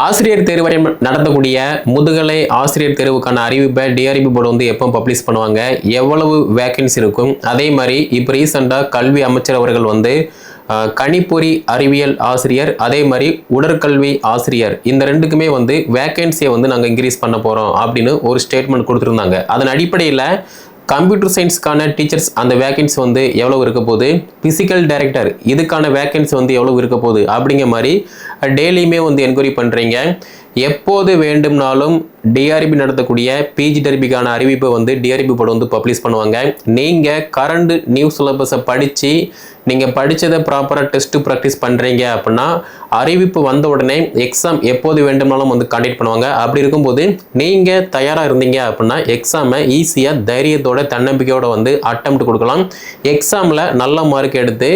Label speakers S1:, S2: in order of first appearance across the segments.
S1: ஆசிரியர் தேர்வு நடத்தக்கூடிய முதுகலை ஆசிரியர் தேர்வுக்கான அறிவிப்பை டிஆர்பி போர்டு வந்து எப்போ பப்ளிஷ் பண்ணுவாங்க, எவ்வளவு வேக்கன்சி இருக்கும், அதே மாதிரி இப்போ ரீசெண்டாக கல்வி அமைச்சர் அவர்கள் வந்து கணிப்பொறி அறிவியல் ஆசிரியர் அதே மாதிரி உடற்கல்வி ஆசிரியர் இந்த ரெண்டுக்குமே வந்து வேக்கன்சியை வந்து நாங்கள் இன்க்ரீஸ் பண்ண போகிறோம் அப்படின்னு ஒரு ஸ்டேட்மெண்ட் கொடுத்துருந்தாங்க. அதன் அடிப்படையில் கம்ப்யூட்டர் சயின்ஸ்க்கான டீச்சர்ஸ் அந்த வேக்கன்சி வந்து எவ்வளோ இருக்க போகுது, பிசிக்கல் டைரக்டர் இதுக்கான வேக்கன்சி வந்து எவ்வளோ இருக்க போகுது அப்படிங்கிற மாதிரி டெய்லியுமே வந்து என்கொயரி பண்ணுறீங்க. எப்போது வேண்டும்னாலும் டிஆர்பி நடத்தக்கூடிய பிஜி டெர்பிக்கான அறிவிப்பை வந்து டிஆர்பி போர்டு வந்து பப்ளிஷ் பண்ணுவாங்க. நீங்கள் கரண்ட் நியூ சிலபஸை படித்து நீங்கள் படித்ததை ப்ராப்பராக டெஸ்ட்டு ப்ராக்டிஸ் பண்ணுறீங்க அப்படின்னா அறிவிப்பு வந்த உடனே எக்ஸாம் எப்போது வேண்டும்னாலும் வந்து கண்டக்ட் பண்ணுவாங்க. அப்படி இருக்கும்போது நீங்கள் தயாராக இருந்தீங்க அப்படின்னா எக்ஸாமை ஈஸியாக தைரியத்தோட தன்னம்பிக்கையோடு வந்து அட்டெம்ப்ட் கொடுக்கலாம். எக்ஸாமில் நல்ல மார்க் எடுத்து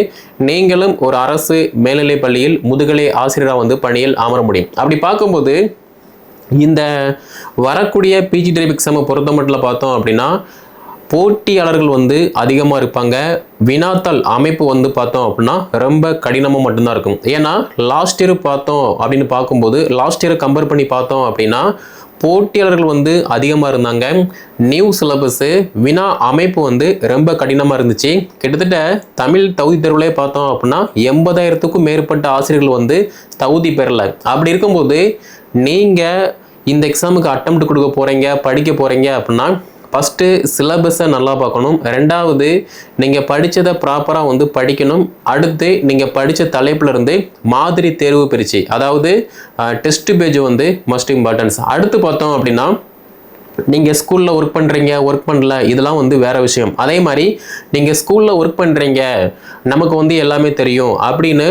S1: நீங்களும் ஒரு அரசு மேல்நிலைப் பள்ளியில் முதுகலை ஆசிரியராக வந்து பணியில் அமர முடியும். அப்படி பார்க்கும்போது இந்த வரக்கூடிய பிஜி டெர்பி எக்ஸாமை பொறுத்த மட்டும் பார்த்தோம் அப்படின்னா போட்டியாளர்கள் வந்து அதிகமாக இருப்பாங்க. வினாத்தாள் அமைப்பு வந்து பார்த்தோம் அப்படின்னா ரொம்ப கடினமாக மட்டும்தான் இருக்கும். ஏன்னா லாஸ்ட் இயர் பார்த்தோம் அப்படின்னு பார்க்கும்போது லாஸ்ட் இயரை கம்பேர் பண்ணி பார்த்தோம் அப்படின்னா போட்டியாளர்கள் வந்து அதிகமாக இருந்தாங்க. நியூ சிலபஸு வினா அமைப்பு வந்து ரொம்ப கடினமாக இருந்துச்சு. கிட்டத்தட்ட தமிழ் தகுதி தேர்வுலே பார்த்தோம் அப்படின்னா 80,000க்கும் மேற்பட்ட ஆசிரியர்கள் வந்து தகுதி பெறலை. அப்படி இருக்கும்போது நீங்கள் இந்த எக்ஸாமுக்கு அட்டெம்ப்ட் கொடுக்க போகிறீங்க, படிக்க போகிறீங்க அப்படின்னா ஃபஸ்ட்டு சிலபஸை நல்லா பார்க்கணும். ரெண்டாவது நீங்கள் படித்ததை ப்ராப்பராக வந்து படிக்கணும். அடுத்து நீங்கள் படித்த தலைப்பில் இருந்து மாதிரி தேர்வு பிரித்து, அதாவது டெஸ்ட் பேஜ் வந்து மஸ்ட் இம்பார்ட்டன்ஸ். அடுத்து பார்த்தோம் அப்படின்னா நீங்கள் ஸ்கூலில் ஒர்க் பண்ணுறீங்க, ஒர்க் பண்ணல, இதெல்லாம் வந்து வேறு விஷயம். அதே மாதிரி நீங்கள் ஸ்கூலில் ஒர்க் பண்ணுறீங்க, நமக்கு வந்து எல்லாமே தெரியும் அப்படின்னு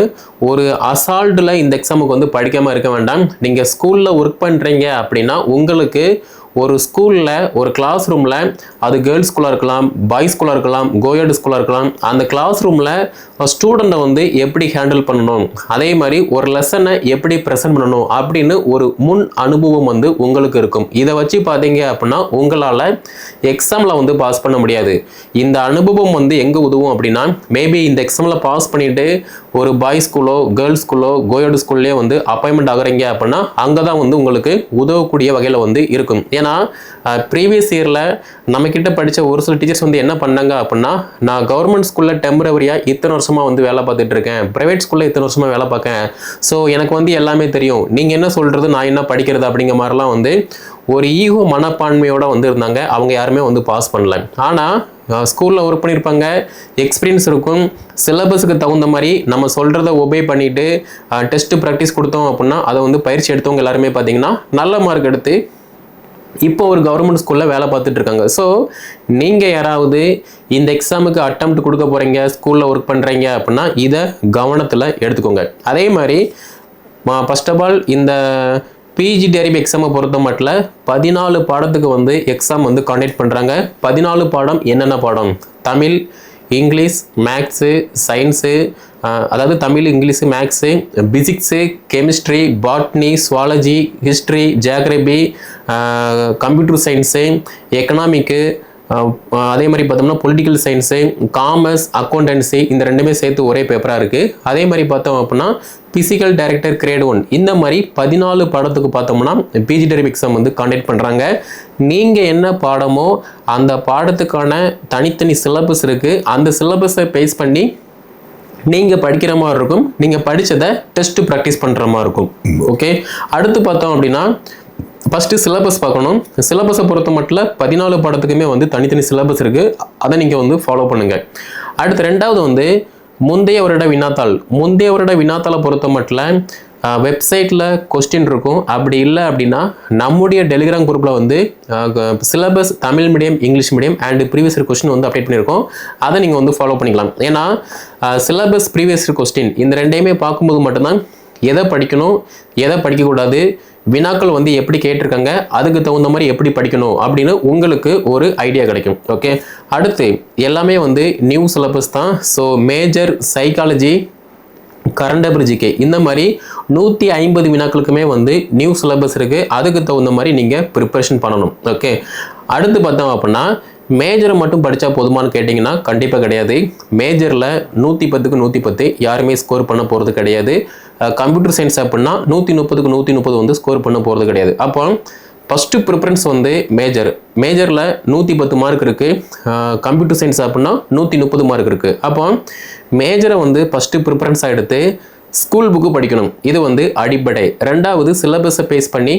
S1: ஒரு அசால்ட்டில் இந்த எக்ஸாமுக்கு வந்து படிக்காமல் இருக்க வேண்டாம். நீங்கள் ஸ்கூலில் ஒர்க் பண்ணுறீங்க அப்படின்னா உங்களுக்கு ஒரு ஸ்கூலில் ஒரு கிளாஸ் ரூமில், அது கேர்ள்ஸ் ஸ்கூலாக இருக்கலாம், பாய்ஸ் ஸ்கூலாக இருக்கலாம், கோயட் ஸ்கூலாக இருக்கலாம், அந்த கிளாஸ் ரூமில் ஸ்டூடெண்ட்டை வந்து எப்படி ஹேண்டில் பண்ணணும், அதே மாதிரி ஒரு லெசனை எப்படி ப்ரெசென்ட் பண்ணணும் அப்படின்னு ஒரு முன் அனுபவம் வந்து உங்களுக்கு இருக்கும். இதை வச்சு பார்த்தீங்க அப்படின்னா உங்களால் எக்ஸாமில் வந்து பாஸ் பண்ண முடியாது. இந்த அனுபவம் வந்து எங்கே உதவும் அப்படின்னா மேபி இந்த எக்ஸாமில் பாஸ் பண்ணிவிட்டு ஒரு பாய்ஸ் ஸ்கூலோ கேர்ள்ஸ் ஸ்கூலோ கோயட் ஸ்கூல்லே வந்து அப்பாயின்மெண்ட் ஆகுறீங்க அப்படின்னா அங்கே தான் வந்து உங்களுக்கு உதவக்கூடிய வகையில் வந்து இருக்கும். ஏன்னா ப்ரீவியஸ் இயரில் நம்மக்கிட்ட படித்த ஒரு சில டீச்சர்ஸ் வந்து என்ன பண்ணாங்க அப்படின்னா, நான் கவர்மெண்ட் ஸ்கூலில் டெம்பரவரியாக இத்தனை வருஷமாக வந்து வேலை பார்த்துட்டு இருக்கேன், ப்ரைவேட் ஸ்கூலில் இத்தனை வருஷமாக வேலை பார்க்கேன், ஸோ எனக்கு வந்து எல்லாமே தெரியும், நீங்கள் என்ன சொல்கிறது நான் என்ன படிக்கிறது அப்படிங்கிற மாதிரிலாம் வந்து ஒரு ஈகோ மனப்பான்மையோடு வந்து இருந்தாங்க. அவங்க யாருமே வந்து பாஸ் பண்ணல. ஆனால் ஸ்கூலில் ஒர்க் பண்ணியிருப்பாங்க, எக்ஸ்பீரியன்ஸ் இருக்கும், சிலபஸுக்கு தகுந்த மாதிரி நம்ம சொல்கிறத ஒபே பண்ணிவிட்டு டெஸ்ட்டு ப்ராக்டிஸ் கொடுத்தோம் அப்படின்னா அதை வந்து பயிற்சி எடுத்தவங்க எல்லாருமே பார்த்தீங்கன்னா நல்ல மார்க் எடுத்து இப்போ ஒரு கவர்மெண்ட் ஸ்கூலில் வேலை பார்த்துட்டு இருக்காங்க. ஸோ நீங்கள் யாராவது இந்த எக்ஸாமுக்கு அட்டெம்ப்ட் கொடுக்க போகிறீங்க, ஸ்கூலில் ஒர்க் பண்ணுறீங்க அப்படின்னா இதை கவனத்தில் எடுத்துக்கோங்க. அதே மாதிரி ஃபர்ஸ்ட் ஆஃப் ஆல் இந்த பிஜி டெர்பி எக்ஸாமை பொறுத்த மட்டும் 14 பாடத்துக்கு வந்து எக்ஸாம் வந்து கண்டக்ட் பண்ணுறாங்க. 14 பாடம் என்னென்ன பாடம்? தமிழ், இங்கிலீஷ், மேக்ஸு, சயின்ஸு, அதாவது Tamil, English, maths, physics, chemistry, botany, zoology, history, geography, computer science, economic, அதே மாதிரி பார்த்தோம்னா பொலிட்டிக்கல் சயின்ஸு, காமர்ஸ், அக்கௌண்டன்சி, இந்த ரெண்டுமே சேர்த்து ஒரே பேப்பராக இருக்குது. அதே மாதிரி பார்த்தோம் அப்படின்னா பிசிக்கல் டைரக்டர் கிரேட் 1 இந்த மாதிரி 14 பாடத்துக்கு பார்த்தோம்னா பிஜி டெர்பி எக்ஸாம் வந்து கண்டக்ட் பண்ணுறாங்க. நீங்கள் என்ன பாடமோ அந்த பாடத்துக்கான தனித்தனி சிலபஸ் இருக்குது. அந்த சிலபஸை பேஸ் பண்ணி நீங்கள் படிக்கிற மாதிரி இருக்கும், நீங்கள் படித்ததை டெஸ்ட்டு ப்ராக்டிஸ் பண்ணுற மாதிரி இருக்கும். ஓகே, அடுத்து பார்த்தோம் அப்படின்னா ஃபஸ்ட்டு சிலபஸ் பார்க்கணும். சிலபஸை பொறுத்த மட்டும் 14 பாடத்துக்குமே வந்து தனித்தனி சிலபஸ் இருக்குது, அதை நீங்கள் வந்து ஃபாலோ பண்ணுங்கள். அடுத்து ரெண்டாவது வந்து முந்தைய வருட வினாத்தாள். முந்தைய வருட வினாத்தாளை பொறுத்த மட்டும் வெப்சைட்டில் கொஸ்டின் இருக்கும். அப்படி இல்லை அப்படின்னா நம்முடைய டெலிகிராம் குரூப்பில் வந்து syllabus Tamil medium, English medium and previous year question வந்து அப்டேட் பண்ணியிருக்கோம். அதை நீங்கள் வந்து ஃபாலோ பண்ணிக்கலாம். ஏன்னா சிலபஸ், ப்ரீவியஸ் இயர் கொஸ்டின் இந்த ரெண்டையுமே பார்க்கும்போது மட்டும்தான் எதை படிக்கணும், எதை படிக்கக்கூடாது, வினாக்கள் வந்து எப்படி கேட்டிருக்காங்க, அதுக்கு தகுந்த மாதிரி எப்படி படிக்கணும் அப்படின்னு உங்களுக்கு ஒரு ஐடியா கிடைக்கும். ஓகே, அடுத்து எல்லாமே வந்து நியூ சிலபஸ் தான். So major, psychology, current affair, GK இந்த மாதிரி 150 வினாக்களுக்குமே வந்து நியூ சிலபஸ் இருக்குது. அதுக்கு தகுந்த மாதிரி நீங்கள் ப்ரிப்பரேஷன் பண்ணணும். ஓகே, அடுத்து பார்த்தோம் அப்படின்னா மேஜரை மட்டும் படித்தா போதுமானு கேட்டிங்கன்னா கண்டிப்பாக கிடையாது. மேஜரில் 110க்கு 110 யாருமே ஸ்கோர் பண்ண போகிறது கிடையாது. கம்ப்யூட்டர் சயின்ஸ் அப்படின்னா 130க்கு 130 வந்து ஸ்கோர் பண்ண போகிறது கிடையாது. அப்போ ஃபஸ்ட்டு ப்ரிஃபரன்ஸ் வந்து மேஜரில் 110 மார்க் இருக்குது. கம்ப்யூட்டர் சயின்ஸ் அப்படின்னா 130 மார்க் இருக்குது. அப்போ மேஜரை வந்து ஃபஸ்ட்டு ப்ரிஃபரன்ஸாக எடுத்து ஸ்கூல் புக்கு படிக்கணும். இது வந்து அடிப்படை. ரெண்டாவது சிலபஸை பேஸ் பண்ணி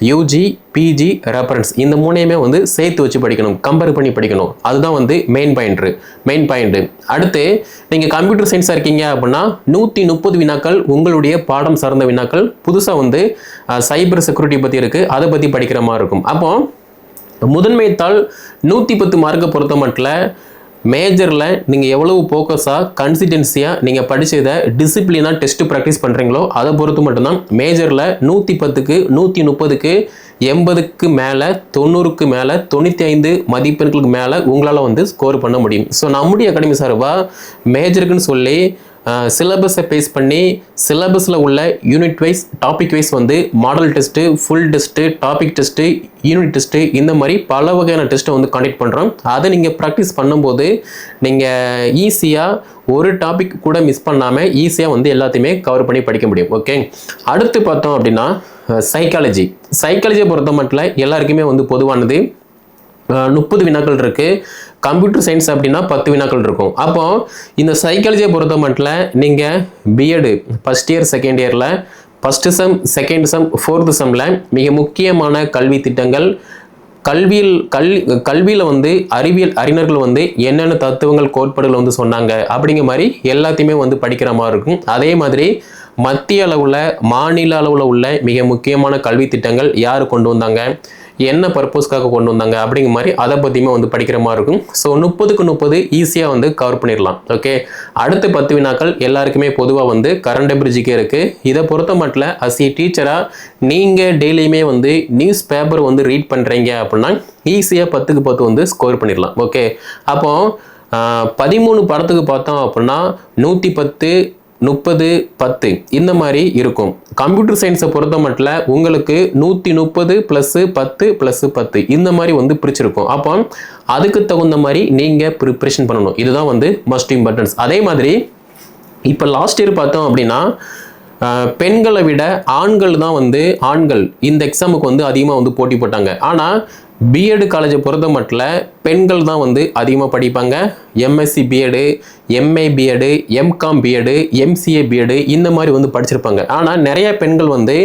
S1: யூஜி பிஜி ரெஃபரன்ஸ் இந்த மூணையுமே வந்து சேர்த்து வச்சு படிக்கணும், கம்பேர் பண்ணி படிக்கணும். அதுதான் வந்து மெயின் பாயிண்ட். அடுத்து நீங்கள் கம்ப்யூட்டர் சயின்ஸாக இருக்கீங்க அப்படின்னா 130 வினாக்கள் உங்களுடைய பாடம் சார்ந்த வினாக்கள். புதுசாக வந்து சைபர் செக்யூரிட்டி பற்றி இருக்குது, அதை பற்றி படிக்கிற மாதிரி இருக்கும். அப்போ முதன்மை தாள் 110 மார்க்கை பொறுத்த மட்டும் மேஜரில் நீங்கள் எவ்வளவு ஃபோக்கஸாக கன்சிஸ்டன்சியாக நீங்கள் படித்ததை டிசிப்ளினாக டெஸ்ட் ப்ராக்டிஸ் பண்ணுறீங்களோ அதை பொறுத்து மட்டும்தான் மேஜரில் 110க்கு 130க்கு 80க்கு மேலே 90க்கு மேலே 95 மதிப்பெண்களுக்கு மேலே உங்களால் வந்து ஸ்கோர் பண்ண முடியும். ஸோ நம்முடைய அகாடமி சார்பாக மேஜருக்குன்னு சொல்லி சிலபஸை பேஸ் பண்ணி சிலபஸில் உள்ள யூனிட் வைஸ் டாபிக் வைஸ் வந்து model test, full test, topic test, unit test இந்த மாதிரி பல வகையான டெஸ்ட்டை வந்து கண்டக்ட் பண்ணுறோம். அதை நீங்கள் ப்ராக்டிஸ் பண்ணும்போது நீங்கள் ஈஸியாக ஒரு டாபிக் கூட மிஸ் பண்ணாமல் ஈஸியாக வந்து எல்லாத்தையுமே கவர் பண்ணி படிக்க முடியும். ஓகே, அடுத்து பார்த்தோம் அப்படின்னா சைக்காலஜியை பொறுத்த மட்டும் எல்லாருக்குமே வந்து பொதுவானது 30 வினாக்கள் இருக்குது. கம்ப்யூட்டர் சயின்ஸ் அப்படின்னா 10 வினாக்கள் இருக்கும். அப்போ இந்த சைக்காலஜியை பொறுத்த மட்டும் நீங்கள் பிஎட் ஃபஸ்ட் இயர் செகண்ட் இயரில் first sem second sem fourth செம்மில் மிக முக்கியமான கல்வி திட்டங்கள், கல்வியில் வந்து அறிஞர்கள் வந்து என்னென்ன தத்துவங்கள் கோட்பாடுகள் வந்து சொன்னாங்க அப்படிங்கிற மாதிரி எல்லாத்தையுமே வந்து படிக்கிற மாதிரி இருக்கும். அதே மாதிரி மத்திய அளவில் மாநில அளவில் உள்ள மிக முக்கியமான கல்வி திட்டங்கள் யார் கொண்டு வந்தாங்க, என்ன பர்பஸ்க்காக கொண்டு வந்தாங்க அப்படிங்கிற மாதிரி அதை பற்றியுமே வந்து படிக்கிற மாதிரி இருக்கும். ஸோ 30க்கு 30 ஈஸியாக வந்து கவர் பண்ணிடலாம். ஓகே, அடுத்த 10 வினாக்கள் எல்லாருக்குமே பொதுவாக வந்து கரண்ட் அஃபேர்ஸுக்கே இருக்குது. இதை பொறுத்த மட்டும் அஸ் ஏ டீச்சராக நீங்கள் டெய்லியுமே வந்து நியூஸ் பேப்பர் வந்து ரீட் பண்ணுறீங்க அப்படின்னா ஈஸியாக 10க்கு 10 வந்து ஸ்கோர் பண்ணிடலாம். ஓகே, அப்போ 13 படத்துக்கு பார்த்தோம் அப்படின்னா 110 30 10 இந்த மாதிரி இருக்கும். கம்ப்யூட்டர் சயின்ஸை பொறுத்த மட்டும் உங்களுக்கு 130 + 10 + 10 இந்த மாதிரி வந்து பிரிச்சிருக்கும். அப்போ அதுக்கு தகுந்த மாதிரி நீங்கள் ப்ரிப்ரேஷன் பண்ணணும். இதுதான் வந்து மஸ்ட் இம்பார்ட்டன்ஸ். அதே மாதிரி இப்போ லாஸ்ட் இயர் பார்த்தோம் அப்படின்னா பெண்களை விட ஆண்கள் இந்த எக்ஸாமுக்கு வந்து அதிகமாக வந்து போட்டி போட்டாங்க. ஆனால் பிஎட் காலேஜை பொறுத்த மட்டும் பெண்கள் தான் வந்து அதிகமாக படிப்பாங்க. MSc BEd, MA BEd, M Com BEd, MCA BEd இந்த மாதிரி வந்து படிச்சிருப்பாங்க. ஆனால் நிறைய பெண்கள் வந்து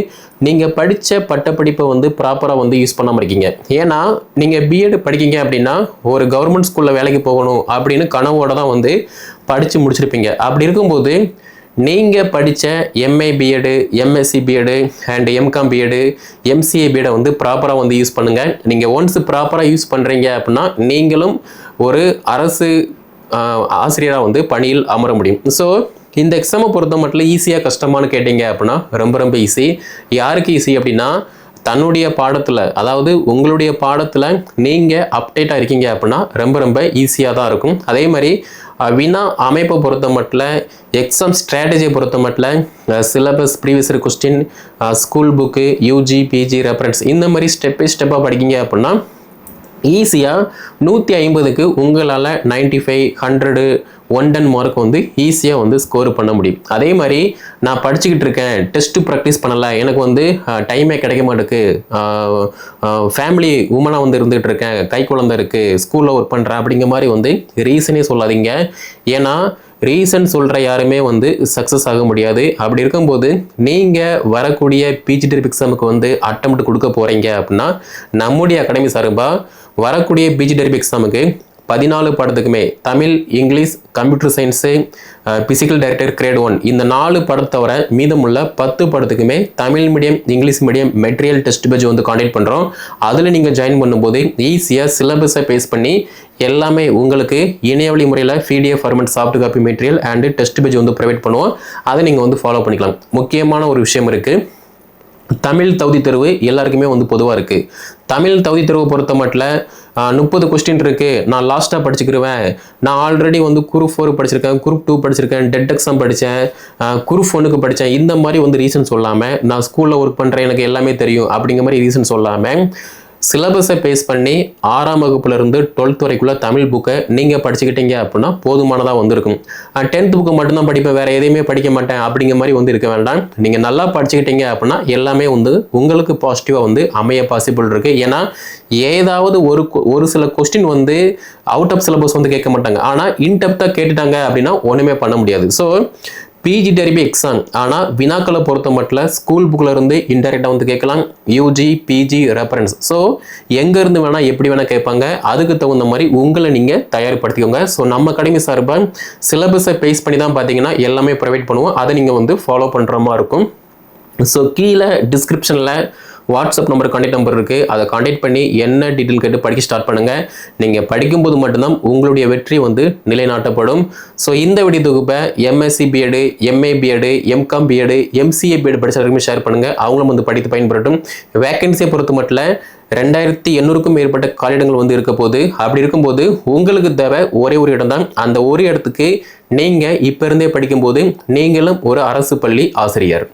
S1: நீங்கள் படித்த பட்டப்படிப்பை வந்து ப்ராப்பராக வந்து யூஸ் பண்ணாமல் இருக்கீங்க. ஏன்னா நீங்கள் பிஎட் படிக்கீங்க அப்படின்னா ஒரு கவர்மெண்ட் ஸ்கூலில் வேலைக்கு போகணும் அப்படின்னு கனவோட தான் வந்து படித்து முடிச்சிருப்பீங்க. அப்படி இருக்கும்போது நீங்கள் படித்த MA BEd, MSc BEd and MCom BEd, MCA பிஎடை வந்து ப்ராப்பராக வந்து யூஸ் பண்ணுங்கள். நீங்கள் ஒன்ஸ் ப்ராப்பராக யூஸ் பண்ணுறீங்க அப்படின்னா நீங்களும் ஒரு அரசு ஆசிரியராக வந்து பணியில் அமர முடியும். ஸோ இந்த எக்ஸாமை பொறுத்த மட்டும் ஈஸியாக கஷ்டமானு கேட்டிங்க அப்படின்னா ரொம்ப ஈஸி. யாருக்கு ஈஸி அப்படின்னா தன்னுடைய பாடத்தில், அதாவது உங்களுடைய பாடத்தில் நீங்கள் அப்டேட்டாக இருக்கீங்க அப்படின்னா ரொம்ப ஈஸியாக தான் இருக்கும். அதே மாதிரி வினா அமைப்பை பொறுத்த மட்டும் எக்ஸாம் ஸ்ட்ராட்டஜியை பொறுத்த மட்டும் syllabus, previous year question, school book, UG PG reference இந்த மாதிரி ஸ்டெப் பை ஸ்டெப்பாக படிக்கிங்க அப்படின்னா ஈஸியாக 150க்கு உங்களால் 95, 100, 110 மார்க் வந்து ஈஸியாக வந்து ஸ்கோர் பண்ண முடியும். அதே மாதிரி நான் படிச்சுக்கிட்டு இருக்கேன், டெஸ்ட்டு ப்ராக்டிஸ் பண்ணலை, எனக்கு வந்து டைமே கிடைக்க மாட்டேக்கு, ஃபேமிலி உமனாக வந்து இருந்துகிட்டு இருக்கேன், கை குழந்தை இருக்குது, ஸ்கூலில் ஒர்க் பண்ணுறேன் அப்படிங்கிற மாதிரி வந்து ரீசனே சொல்லாதீங்க. ஏன்னா ரீசன் சொல்கிற யாருமே வந்து சக்ஸஸ் ஆக முடியாது. அப்படி இருக்கும்போது நீங்கள் வரக்கூடிய பிஜிடி எக்ஸாமுக்கு வந்து அட்டெம்ப்ட் கொடுக்க போகிறீங்க அப்படின்னா நம்முடைய அகாடமி சார்பாக வரக்கூடிய பிஜிடி எக்ஸாமுக்கு 14 பாடத்துக்குமே Tamil, English, computer science, physical director grade 1 இந்த 4 பாடத்தை தவிர மீதமுள்ள 10 பாடத்துக்குமே Tamil medium, English medium material test page வந்து காண்டக்ட் பண்ணுறோம். அதில் நீங்கள் ஜாயின் பண்ணும்போது ஈஸியாக சிலபஸை பேஸ் பண்ணி எல்லாமே உங்களுக்கு இணையவழி முறையில் PDF format, soft copy material and test page வந்து ப்ரொவைட் பண்ணுவோம். அதை நீங்கள் வந்து ஃபாலோ பண்ணிக்கலாம். முக்கியமான ஒரு விஷயம் இருக்குது, தமிழ் தகுதி தேர்வு எல்லாருக்குமே வந்து பொதுவாக இருக்குது. தமிழ் தகுதி தேர்வு பொறுத்த மட்டும் 30 கொஸ்டின் இருக்குது, நான் லாஸ்ட்டாக படிச்சுக்கிருவேன், நான் ஆல்ரெடி வந்து குரூப் 4 படிச்சிருக்கேன், குரூப் 2 படிச்சிருக்கேன், டெட் எக்ஸாம் படித்தேன், குரூப் 1க்கு படித்தேன், இந்த மாதிரி வந்து ரீசன் சொல்லாமல் நான் ஸ்கூலில் ஒர்க் பண்ணுறேன், எனக்கு எல்லாமே தெரியும் அப்படிங்கிற மாதிரி ரீசன் சொல்லாமல் சிலபஸை பேஸ் பண்ணி 6ஆம் வகுப்புலேருந்து 12th வரைக்குள்ள தமிழ் புக்கை நீங்கள் படிச்சுக்கிட்டீங்க அப்படின்னா போதுமானதாக வந்திருக்கும். 10th புக்கு மட்டும்தான் படிப்பேன், வேறு எதையுமே படிக்க மாட்டேன் அப்படிங்கிற மாதிரி வந்து இருக்க வேண்டாம். நீங்கள் நல்லா படிச்சுக்கிட்டீங்க அப்படின்னா எல்லாமே வந்து உங்களுக்கு பாசிட்டிவாக வந்து அமைய பாசிபிள் இருக்குது. ஏன்னா ஏதாவது ஒரு சில கொஸ்டின் வந்து அவுட் ஆஃப் சிலபஸ் வந்து கேட்க மாட்டாங்க, ஆனால் இன்டெப்த்தாக கேட்டுட்டாங்க அப்படின்னா ஒன்றுமே பண்ண முடியாது. ஸோ பிஜி டிஆர்பி எக்ஸாம் ஆனால் வினாக்களை பொறுத்த மட்டும் ஸ்கூல் புக்கில் இருந்து இன்டெரக்டாக வந்து கேட்கலாம். யூஜி பிஜி ரெஃபரன்ஸ், ஸோ எங்கேருந்து வேணால் எப்படி வேணால் கேட்பாங்க. அதுக்கு தகுந்த மாதிரி உங்களை நீங்கள் தயார்படுத்திக்கோங்க. ஸோ நம்ம அகாடமி சார்பாக சிலபஸை பேஸ் பண்ணி தான் பார்த்தீங்கன்னா எல்லாமே ப்ரொவைட் பண்ணுவோம். அதை நீங்கள் வந்து ஃபாலோ பண்ணுற மாதிரி இருக்கும். ஸோ கீழே டிஸ்கிரிப்ஷனில் வாட்ஸ்அப் நம்பர், கான்டாக்ட் நம்பர் இருக்குது. அதை கான்டாக்ட் பண்ணி என்ன டீட்டெயில் கேட்டு படிக்க ஸ்டார்ட் பண்ணுங்கள். நீங்கள் படிக்கும்போது மட்டும்தான் உங்களுடைய வெற்றி வந்து நிலைநாட்டப்படும். ஸோ இந்த வீடியோ தொகுப்பை MSc BEd, MA BEd, MCom BEd, MCA BEd படிச்சவர்களுமே ஷேர் பண்ணுங்கள். அவங்களும் வந்து படித்து பயன்படட்டும். வேக்கன்சியை பொறுத்த மட்டும் 2800க்கும் மேற்பட்ட காலிடங்கள் வந்து இருக்க போகுது. அப்படி இருக்கும்போது உங்களுக்கு தேவை ஒரே ஒரு இடம் தான். அந்த ஒரு இடத்துக்கு நீங்கள் இப்போ இருந்தே படிக்கும்போது நீங்களும் ஒரு அரசு பள்ளி ஆசிரியர்.